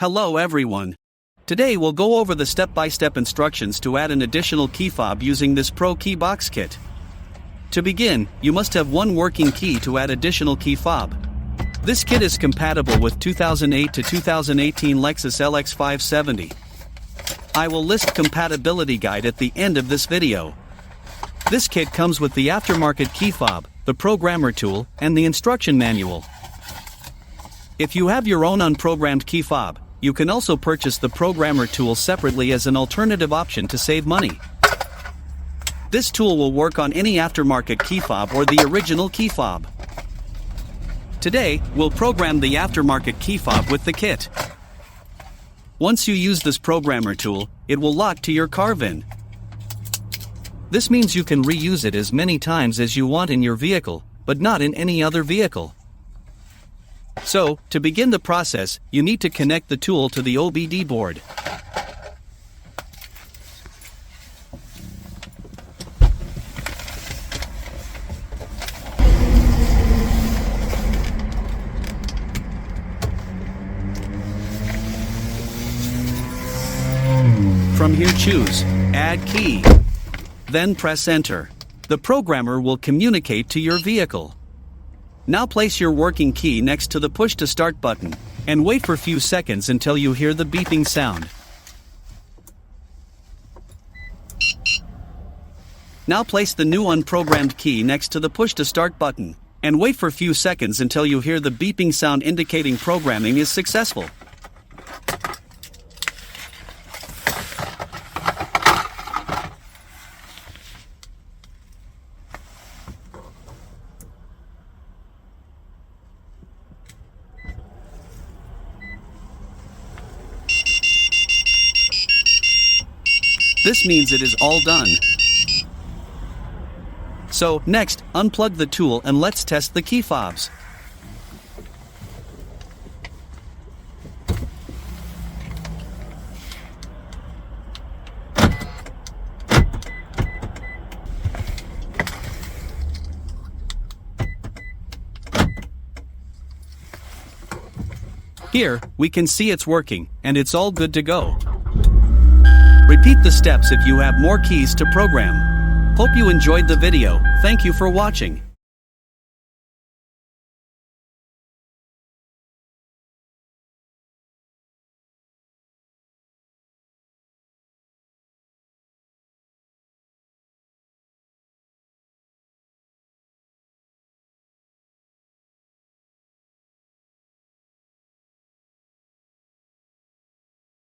Hello everyone. Today we'll go over the step-by-step instructions to add an additional key fob using this ProKeyBox kit. To begin, you must have one working key to add additional key fob. This kit is compatible with 2008 to 2018 Lexus LX 570. I will list compatibility guide at the end of this video. This kit comes with the aftermarket key fob, the programmer tool, and the instruction manual. If you have your own unprogrammed key fob, you can also purchase the programmer tool separately as an alternative option to save money. This tool will work on any aftermarket key fob or the original key fob. Today, we'll program the aftermarket key fob with the kit. Once you use this programmer tool, it will lock to your car VIN. This means you can reuse it as many times as you want in your vehicle, but not in any other vehicle. So, to begin the process, you need to connect the tool to the OBD board. From here choose Add Key. Then press Enter. The programmer will communicate to your vehicle. Now place your working key next to the push to start button, and wait for a few seconds until you hear the beeping sound. Now place the new unprogrammed key next to the push to start button, and wait for a few seconds until you hear the beeping sound indicating programming is successful. This means it is all done. So, next, unplug the tool and let's test the key fobs. Here, we can see it's working, and it's all good to go. Repeat the steps if you have more keys to program. Hope you enjoyed the video. Thank you for watching.